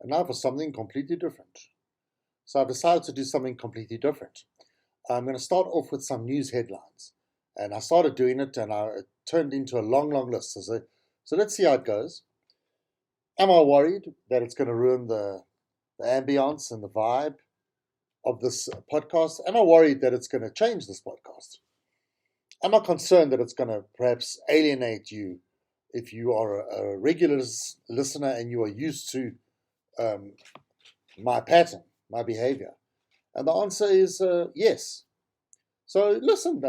and now for something completely different. So I've decided to do something completely different. I'm going to start off with some news headlines. And I started doing it, and it turned into a long, long list. So let's see how it goes. Am I worried that it's going to ruin the ambience and the vibe of this podcast? Am I worried that it's going to change this podcast? Am I concerned that it's going to perhaps alienate you if you are a regular listener and you are used to my pattern, my behavior? And the answer is yes. So listen,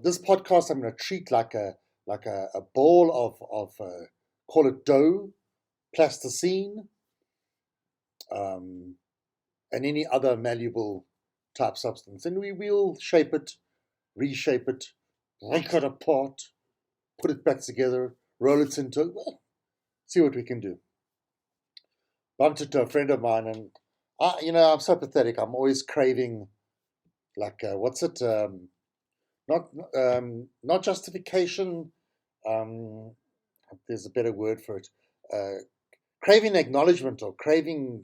this podcast I'm going to treat like a ball of call it dough, plasticine, and any other malleable type substance, and we will shape it, reshape it, break it apart, put it back together, roll it into, well, see what we can do. Bumped into a friend of mine, and I'm so pathetic. I'm always craving, like, what's it? Not justification. There's a better word for it. Craving acknowledgement, or craving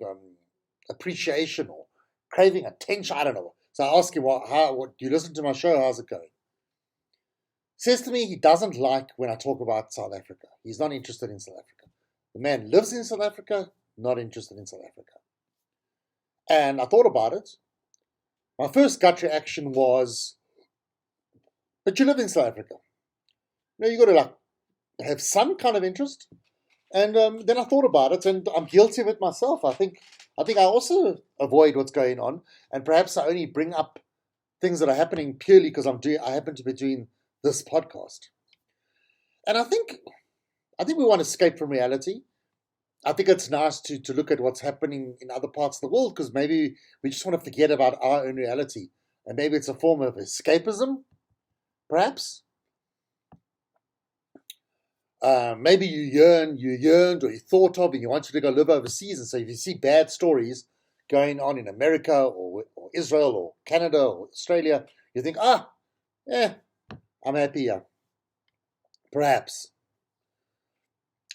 appreciation, or craving attention. I don't know. So I ask him, what do you listen to my show? How's it going? Says to me he doesn't like when I talk about South Africa. He's not interested in South Africa. The man lives in South Africa, not interested in South Africa. And I thought about it. My first gut reaction was, but you live in South Africa. You got to have some kind of interest. And then I thought about it, and I'm guilty of it myself. I think I also avoid what's going on, and perhaps I only bring up things that are happening purely because I happen to be doing this podcast. And I think we want to escape from reality. I think it's nice to look at what's happening in other parts of the world, because maybe we just want to forget about our own reality, and maybe it's a form of escapism, perhaps. Maybe you yearned, or you thought of, and you wanted to go live overseas. And so if you see bad stories going on in America or Israel or Canada or Australia, you think, I'm happy here. Perhaps.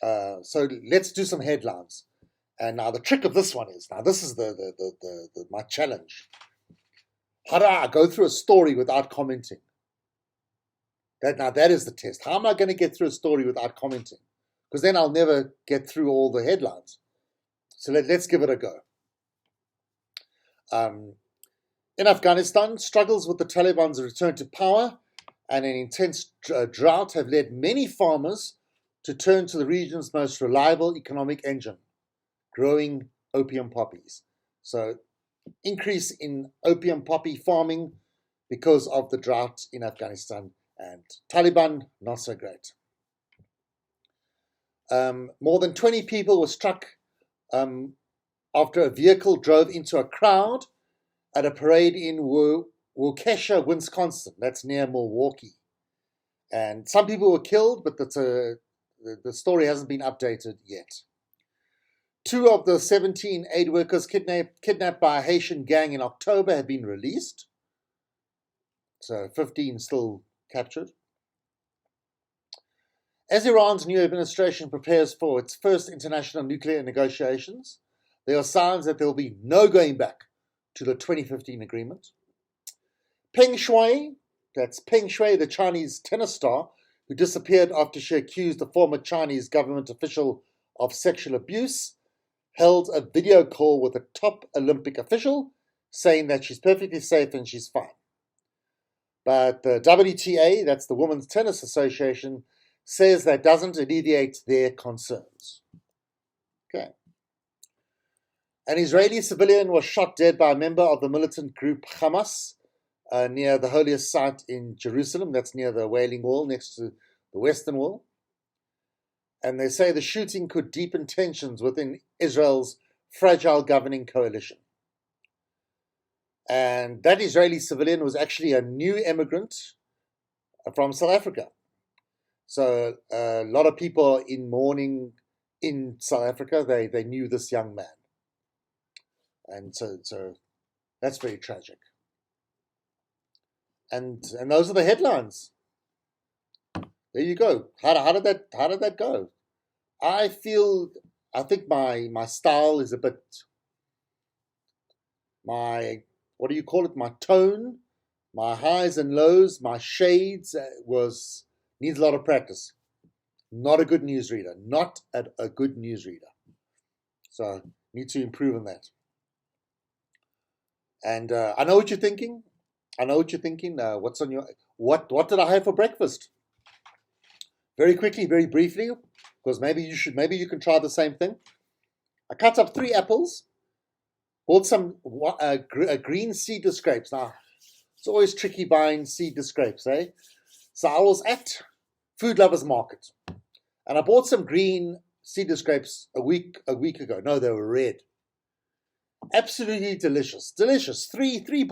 So let's do some headlines. And now the trick of this one is, now this is my challenge. How do I go through a story without commenting? That is the test. How am I going to get through a story without commenting? Because then I'll never get through all the headlines. So let's give it a go. In Afghanistan, struggles with the Taliban's return to power and an intense drought have led many farmers to turn to the region's most reliable economic engine, growing opium poppies. So increase in opium poppy farming because of the drought in Afghanistan. And Taliban, not so great. More than 20 people were struck after a vehicle drove into a crowd at a parade in Waukesha, Wisconsin. That's near Milwaukee. And some people were killed, but the story hasn't been updated yet. 2 of the 17 aid workers kidnapped by a Haitian gang in October have been released. So 15 still captured. As Iran's new administration prepares for its first international nuclear negotiations, there are signs that there will be no going back to the 2015 agreement. Peng Shuai, that's Peng Shuai, the Chinese tennis star, who disappeared after she accused a former Chinese government official of sexual abuse, held a video call with a top Olympic official, saying that she's perfectly safe and she's fine. But the WTA, that's the Women's Tennis Association, says that doesn't alleviate their concerns. Okay. An Israeli civilian was shot dead by a member of the militant group Hamas near the holiest site in Jerusalem. That's near the Wailing Wall, next to the Western Wall. And they say the shooting could deepen tensions within Israel's fragile governing coalition. And that Israeli civilian was actually a new immigrant from South Africa. So a lot of people in mourning in South Africa, they knew this young man. And so that's very tragic. And those are the headlines. There you go. How did that go? I feel I think my style is a bit, my, what do you call it? My tone, my highs and lows, my shades needs a lot of practice. Not a good newsreader. Not a good newsreader. So need to improve on that. And I know what you're thinking. I know what you're thinking. What's on your what did I have for breakfast? Very quickly, very briefly, because maybe you can try the same thing. I cut up 3 apples, bought some green seedless grapes. Now, it's always tricky buying seedless grapes, eh? So I was at Food Lovers Market, and I bought some green seedless grapes a week ago. No, they were red. Absolutely delicious. Delicious. Three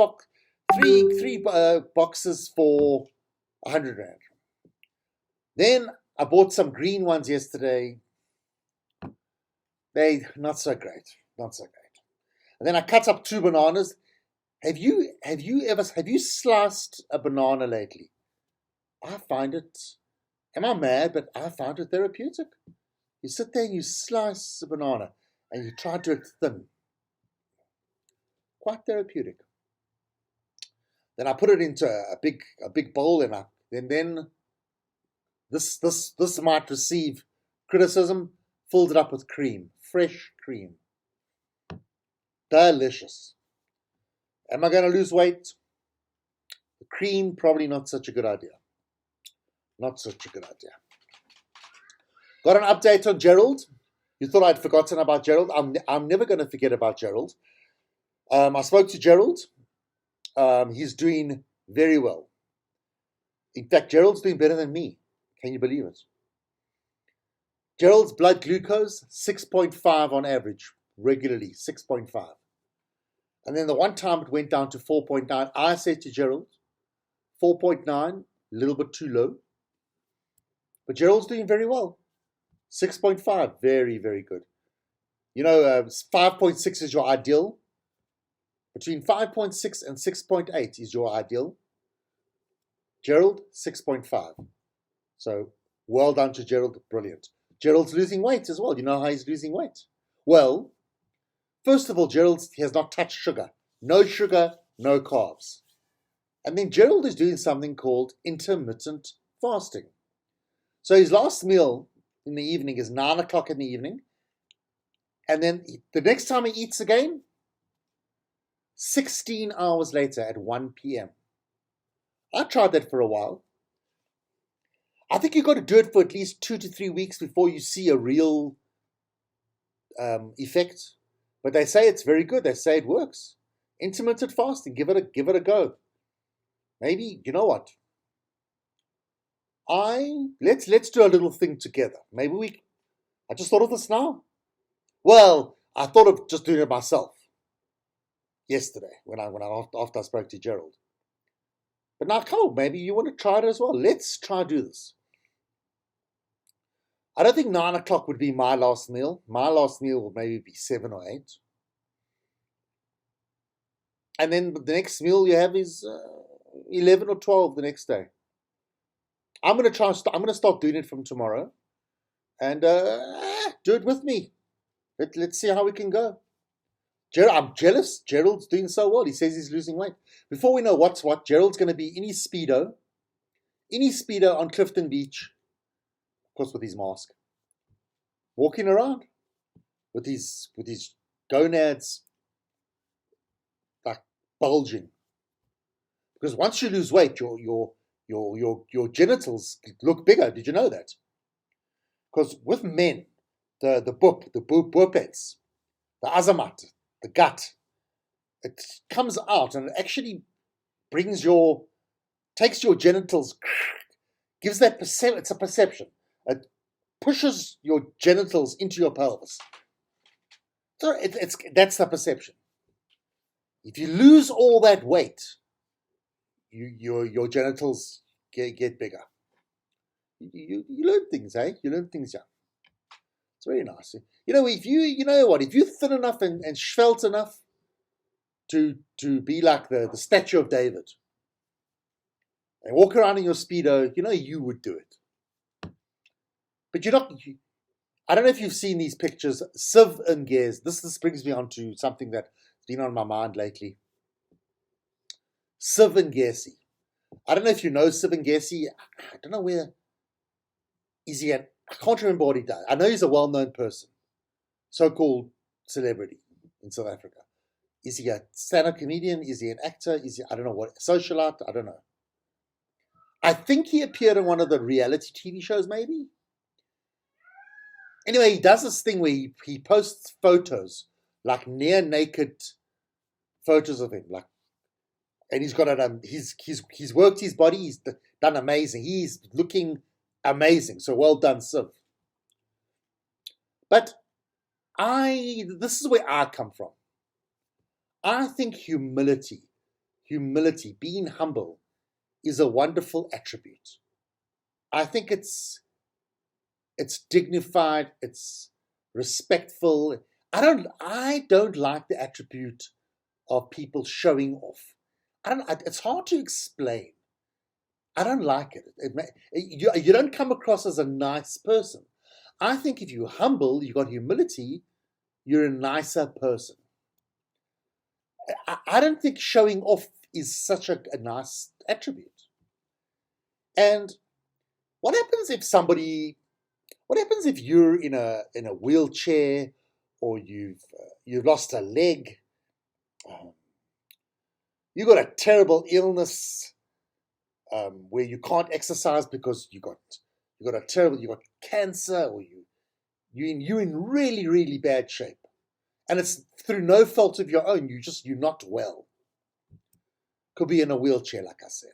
boxes for 100 rand. Then I bought some green ones yesterday. They not so great. Not so great. And then I cut up 2 bananas. Have you sliced a banana lately? I find it, am I mad? But I find it therapeutic. You sit there and you slice a banana and you try to do it thin. Quite therapeutic. Then I put it into a big bowl, and then this might receive criticism. Filled it up with cream, fresh cream. Delicious. Am I going to lose weight? The cream, probably not such a good idea. Not such a good idea. Got an update on Gerald. You thought I'd forgotten about Gerald. I'm never going to forget about Gerald. I spoke to Gerald. He's doing very well. In fact, Gerald's doing better than me. Can you believe it? Gerald's blood glucose, 6.5 on average, regularly, 6.5. And then the one time it went down to 4.9, I said to Gerald, 4.9, a little bit too low. But Gerald's doing very well. 6.5, very, very good. You know, 5.6 is your ideal. Between 5.6 and 6.8 is your ideal. Gerald, 6.5. So, well done to Gerald, brilliant. Gerald's losing weight as well. You know how he's losing weight? Well, first of all, Gerald has not touched sugar. No sugar, no carbs. And then Gerald is doing something called intermittent fasting. So his last meal in the evening is 9 o'clock in the evening. And then the next time he eats again, 16 hours later at 1 p.m. I tried that for a while. I think you've got to do it for at least 2 to 3 weeks before you see a real effect. But they say it's very good. They say it works. Intermittent fasting, give it a go. Maybe, you know what? Let's do a little thing together. I just thought of this now. Well, I thought of just doing it myself yesterday after I spoke to Gerald. But now, come on, maybe you want to try it as well. Let's try do this. I don't think 9 o'clock would be my last meal. My last meal will maybe be 7 or 8. And then the next meal you have is 11 or 12 the next day. I'm going to start doing it from tomorrow. And do it with me. Let's see how we can go. I'm jealous. Gerald's doing so well. He says he's losing weight. Before we know what's what, Gerald's going to be in his Speedo on Clifton Beach, of course with his mask, walking around with his gonads like bulging. Because once you lose weight, your genitals look bigger. Did you know that? Because with men, the bupets, the azamat, the gut, it comes out and it actually takes your genitals, gives that it's a perception. It pushes your genitals into your pelvis. So that's the perception. If you lose all that weight, your genitals get bigger. You learn things, eh? You learn things, yeah. It's very nice. You know, if you're thin enough and svelte enough to be like the statue of David and walk around in your Speedo, you would do it. But you're not. I don't know if you've seen these pictures. Sivan Garcia. This brings me on to something that's been on my mind lately. Sivan Garcia. I don't know if you know Sivan Garcia. I don't know where is he at. I can't remember what he does. I know he's a well-known person, so-called celebrity in South Africa. Is he a stand-up comedian? Is he an actor? Is he, I don't know what, socialite? I don't know. I think he appeared on one of the reality TV shows, maybe. Anyway, he does this thing where he posts photos, like near naked photos of him, like, and he's got it. He's worked his body. He's done amazing. He's looking amazing. So well done, Siv. But this is where I come from. I think humility, being humble, is a wonderful attribute. I think it's dignified, it's respectful. I don't like the attribute of people showing off. It's hard to explain. I don't like it. You don't come across as a nice person. I think if you're humble, you've got humility, you're a nicer person. I don't think showing off is such a nice attribute. And what happens if you're in a wheelchair, or you've lost a leg, you've got a terrible illness where you can't exercise because you got cancer, or you're in really, really bad shape, and it's through no fault of your own. You're not well. Could be in a wheelchair, like I said.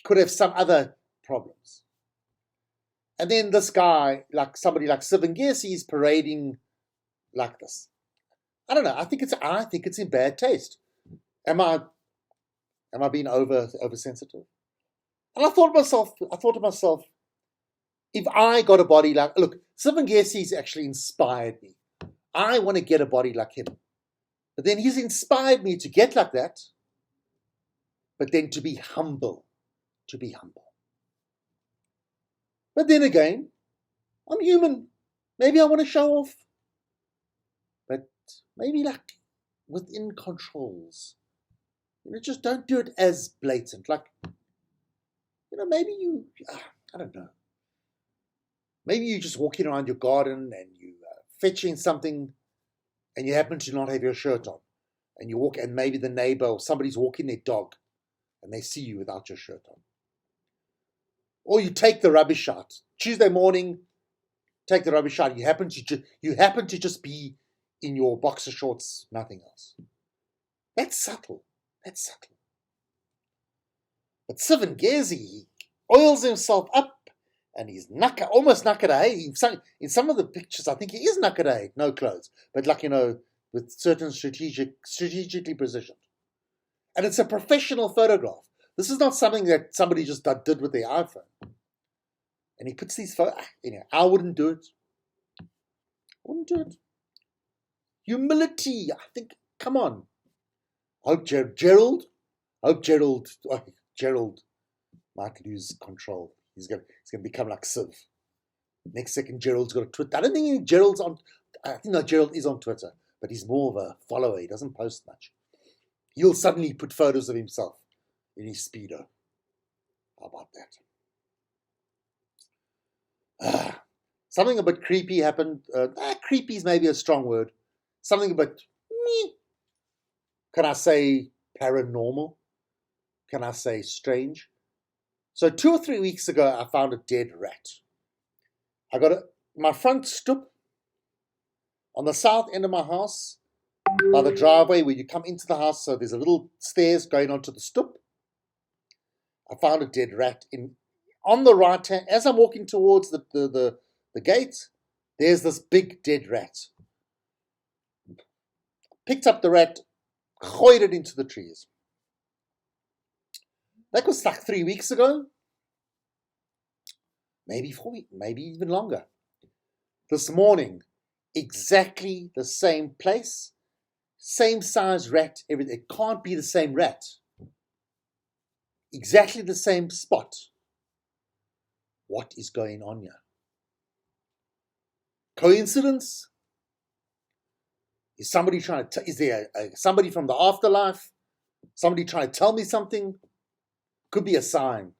Could have some other problems. And then this guy, like somebody like Sivan Garcia, is parading like this. I don't know. I think it's in bad taste. Am I being oversensitive? And I thought to myself, if I got a body like, look, Sivan Garcia's actually inspired me. I want to get a body like him. But then he's inspired me to get like that, but then to be humble. But then again, I'm human. Maybe I want to show off. But maybe like within controls. Just don't do it as blatant. Like, maybe I don't know. Maybe you're just walking around your garden and you fetching something and you happen to not have your shirt on. And you walk, and maybe the neighbor or somebody's walking their dog and they see you without your shirt on. Or you take the rubbish out. Tuesday morning, take the rubbish out. You happen to just be in your boxer shorts, nothing else. That's subtle. But Sivan Garcia, he oils himself up, and he's almost naked. In some of the pictures, I think he is naked, no clothes, but with certain strategically positioned. And it's a professional photograph. This is not something that somebody just did with their iPhone. And he puts these photos. I wouldn't do it. Humility. I think. Come on. I hope Gerald might lose control. He's gonna become like Siv. Next second, Gerald's got a Twitter. I don't think Gerald's on. I think Gerald is on Twitter, but he's more of a follower. He doesn't post much. He'll suddenly put photos of himself in his Speedo. How about that? Something a bit creepy happened. Creepy is maybe a strong word. Something a bit, can I say paranormal? Can I say strange? So 2 or 3 weeks ago, I found a dead rat. I got my front stoop on the south end of my house, by the driveway where you come into the house. So there's a little stairs going onto the stoop. I found a dead rat on the right hand. As I'm walking towards the gate, there's this big dead rat. Picked up the rat, hoyed it into the trees. That was like 3 weeks ago. Maybe 4 weeks, maybe even longer. This morning, exactly the same place, same size rat, everything. It can't be the same rat. Exactly the same spot. What is going on here? Coincidence? Is somebody trying to? Is there somebody from the afterlife? Somebody trying to tell me something? Could be a sign.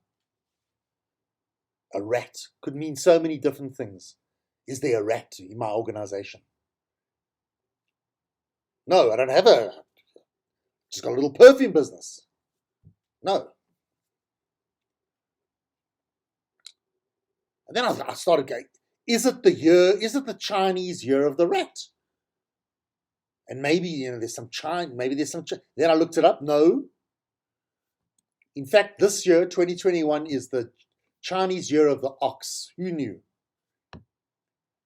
A rat could mean so many different things. Is there a rat in my organization? No, I don't have just got a little perfume business. No. And then I started going, is it the Chinese year of the rat? And maybe, there's some China, then I looked it up. No. In fact, this year, 2021, is the Chinese year of the ox. Who knew?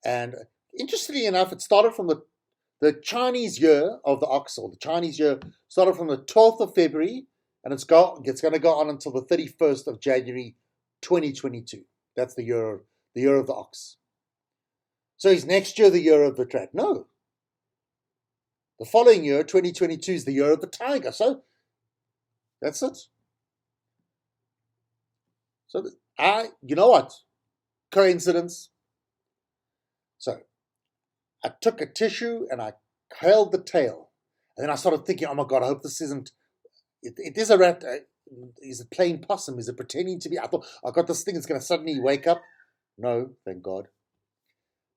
And interestingly enough, it started from the Chinese year of the ox, or the Chinese year started from the 12th of February, and it's going to go on until the 31st of January 2022. That's the year of the ox. So is next year the year of the rat? No. The following year, 2022, is the year of the tiger. So that's it. So you know what? Coincidence. So I took a tissue and I held the tail. And then I started thinking, oh my God, I hope this isn't, it is a rat. Is it playing possum? Is it pretending to be? I thought, I got this thing that's going to suddenly wake up. No, thank God.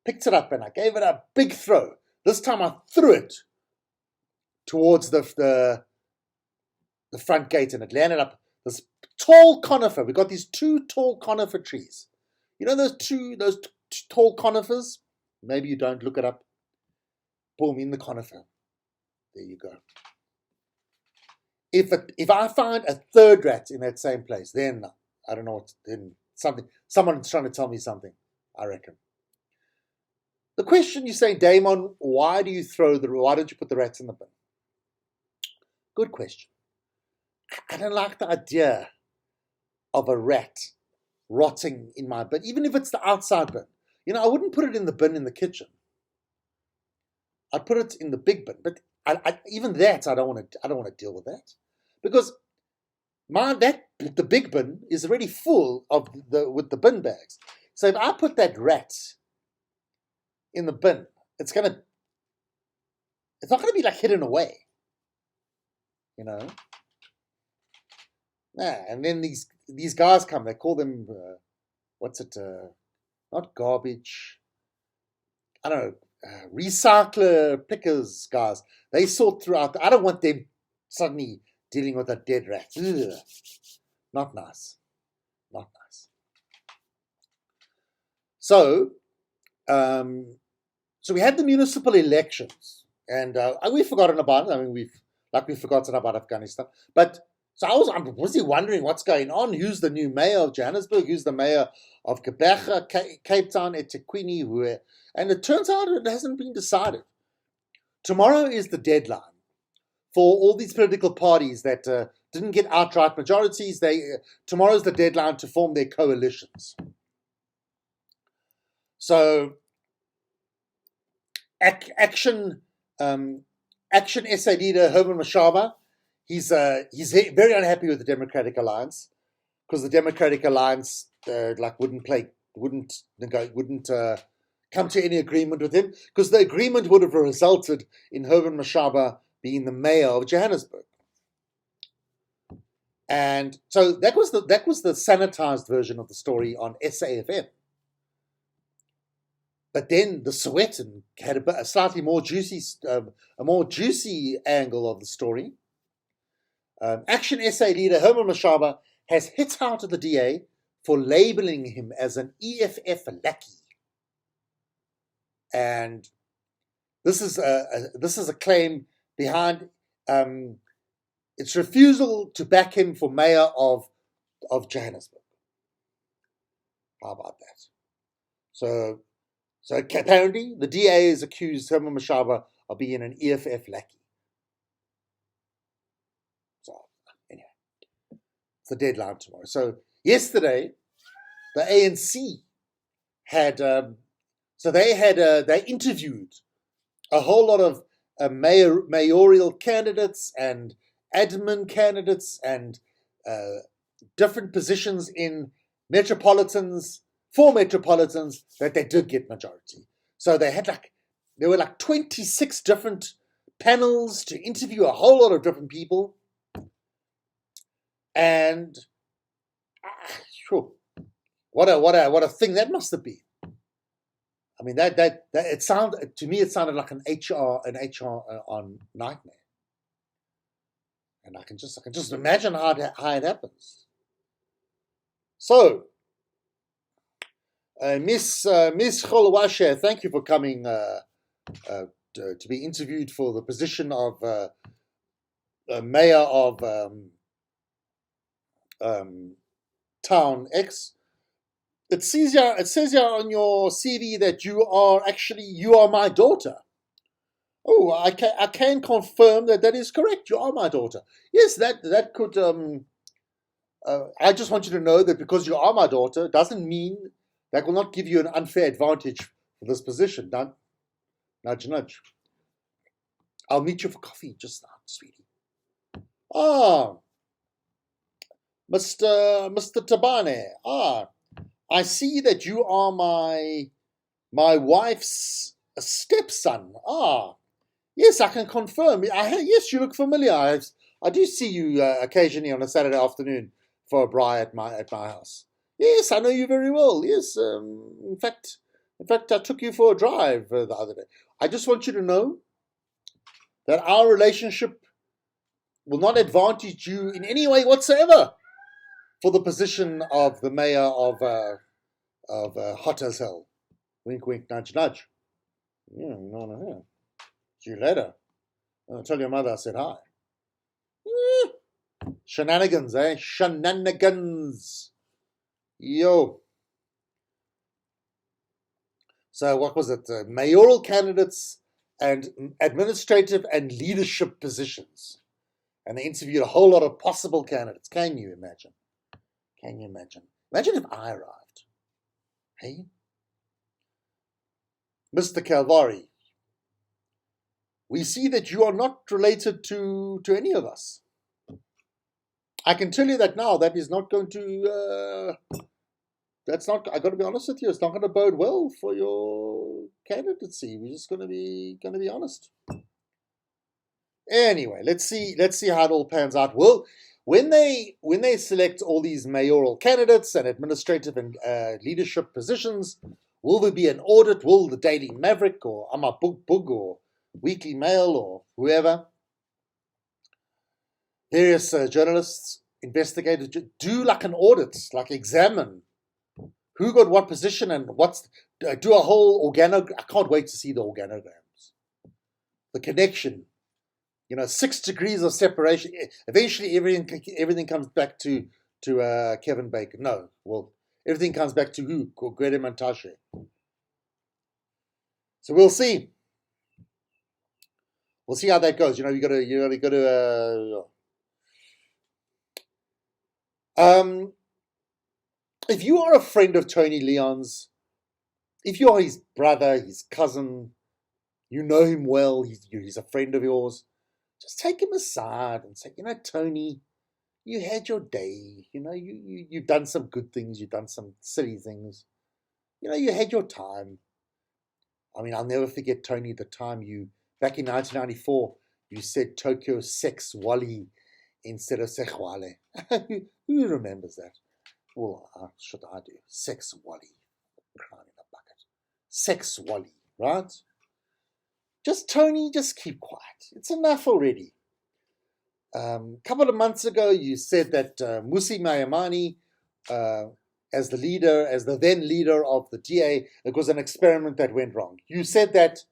Picked it up and I gave it a big throw. This time I threw it towards the front gate, and it landed up this tall conifer. We got these two tall conifer trees. You know those two tall conifers? Maybe you don't, look it up. Boom, in the conifer. There you go. If I find a third rat in that same place, then I don't know what. Then someone's trying to tell me something, I reckon. The question you're saying, Damon, why don't you put the rats in the bin? Good question. I don't like the idea of a rat rotting in my bin, even if it's the outside bin. I wouldn't put it in the bin in the kitchen. I'd put it in the big bin, but even that I don't want to deal with that, because the big bin is already full with the bin bags. So if I put that rat in the bin, it's not gonna be like hidden away. And then these guys come. They call them not garbage. I don't know, recycler pickers guys. They sort throughout. I don't want them suddenly dealing with a dead rat. Ugh. Not nice. Not nice. So we had the municipal elections, and we've forgotten about it. I mean, we've forgotten about Afghanistan. But so I'm busy wondering what's going on. Who's the new mayor of Johannesburg? Who's the mayor of Gqeberha, Cape Town, eThekwini? And it turns out it hasn't been decided. Tomorrow is the deadline for all these political parties that didn't get outright majorities. Tomorrow's the deadline to form their coalitions. So Action SA leader Herman Mashaba, he's very unhappy with the Democratic Alliance, because the Democratic Alliance wouldn't come to any agreement with him, because the agreement would have resulted in Herman Mashaba being the mayor of Johannesburg. And so that was the sanitized version of the story on SAFM. But then the Sowetan had a slightly more juicy angle of the story. Action SA leader Herman Mashaba has hit out at the DA for labeling him as an EFF lackey, and this is a claim behind its refusal to back him for mayor of Johannesburg. How about that? So apparently the DA has accused Herman Mashaba of being an EFF lackey. So anyway, it's the deadline tomorrow. So yesterday, the ANC had they interviewed a whole lot of mayoral candidates and admin candidates and different positions in four metropolitans that they did get majority. So there were like 26 different panels to interview a whole lot of different people. And sure, what a thing that must have been. I mean, that it sounded to me, it sounded like an HR on nightmare. And I can just imagine how it happens. So, Miss Cholwashe, thank you for coming to be interviewed for the position of mayor of Town X. It says here on your CV that you are my daughter. Oh, I can confirm that is correct. You are my daughter. Yes, that could. I just want you to know that because you are my daughter doesn't mean that will not give you an unfair advantage for this position. Nudge, nudge. I'll meet you for coffee just now, sweetie. Ah, Mr. Tabane. Ah, I see that you are my wife's stepson. Ah, yes, I can confirm. Yes, you look familiar. I do see you occasionally on a Saturday afternoon for a braai at my house. Yes, I know you very well. Yes, in fact, I took you for a drive the other day. I just want you to know that our relationship will not advantage you in any way whatsoever for the position of the mayor of Hot as Hell. Wink, wink, nudge, nudge. Yeah, no. See you later. I'll tell your mother I said hi. Shenanigans, eh? Shenanigans. Yo. So what was it? Mayoral candidates and administrative and leadership positions. And they interviewed a whole lot of possible candidates. Can you imagine? Can you imagine? Imagine if I arrived. Hey? Mr. Calvary, we see that you are not related to any of us. I can tell you that now. That is not going to... that's not... I got to be honest with you. It's not going to bode well for your candidacy. We're just going to be honest. Anyway, let's see how it all pans out. Well, when they select all these mayoral candidates and administrative and leadership positions, will there be an audit? Will the Daily Maverick or Ama Bug or Weekly Mail or whoever, various journalists, investigators, do like an audit, like examine who got what position and do a whole organogram. I can't wait to see the organograms, the connection. 6 degrees of separation. Eventually, everything comes back to Kevin Bacon. No, well, everything comes back to who? Gwede Mantashe. So we'll see. We'll see how that goes. You got to. If you are a friend of Tony Leon's, if you are his brother, his cousin, you know him well, he's a friend of yours, just take him aside and say, Tony, you had your day. You've done some good things. You've done some silly things. You had your time. I mean, I'll never forget, Tony, the time back in 1994, you said Tokyo Sex Wally instead of Sechwale. Who remembers that? Well, should I do? Sex Wally. Crying in a bucket. Sex Wally, right? Tony, just keep quiet. It's enough already. A couple of months ago, you said that Musi Mayamani, as the then leader of the DA, it was an experiment that went wrong. You said that,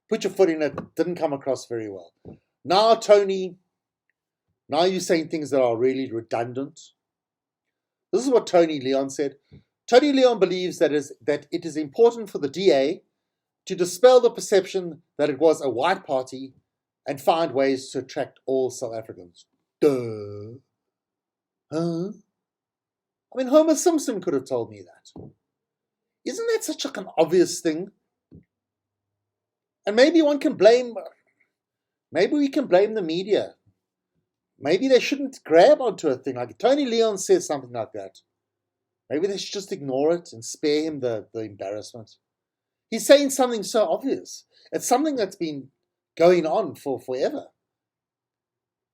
put your foot in it, didn't come across very well. Now, Tony, you're saying things that are really redundant. This is what Tony Leon said. Tony Leon believes that it is important for the DA to dispel the perception that it was a white party and find ways to attract all South Africans. Duh. Huh? I mean, Homer Simpson could have told me that. Isn't that such an obvious thing? And maybe we can blame the media. Maybe they shouldn't grab onto a thing like it. Tony Leon says something like that. Maybe they should just ignore it and spare him the embarrassment. He's saying something so obvious. It's something that's been going on for forever.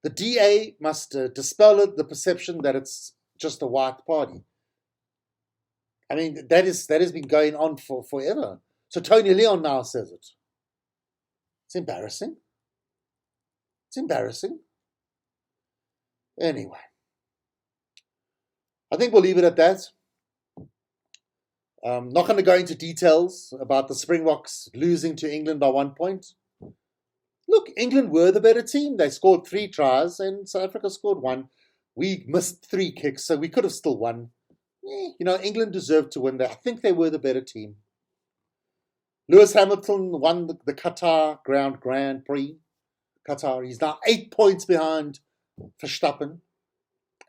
The DA must dispel the perception that it's just a white party. I mean, that has been going on for forever. So Tony Leon now says it. It's embarrassing. It's embarrassing. Anyway, I think we'll leave it at that. Not going to go into details about the Springboks losing to England by 1 point. Look, England were the better team. They scored 3 tries and South Africa scored 1. We missed 3 kicks, so we could have still won. England deserved to win. I think they were the better team. Lewis Hamilton won the Qatar Grand Prix. Qatar. He's now 8 points behind Verstappen.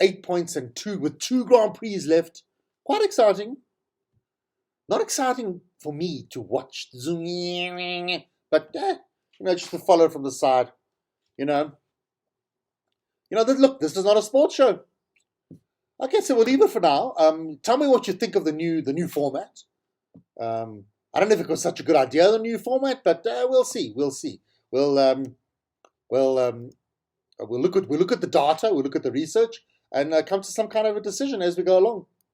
8 points and with 2 Grand Prix left. Quite exciting. Not exciting for me to watch, but just to follow from the side. Look, this is not a sports show. Okay, so we'll leave it for now. Tell me what you think of the new format. I don't know if it was such a good idea, the new format, but we'll see. We'll see. We'll look at the data. We'll look at the research and come to some kind of a decision as we go along.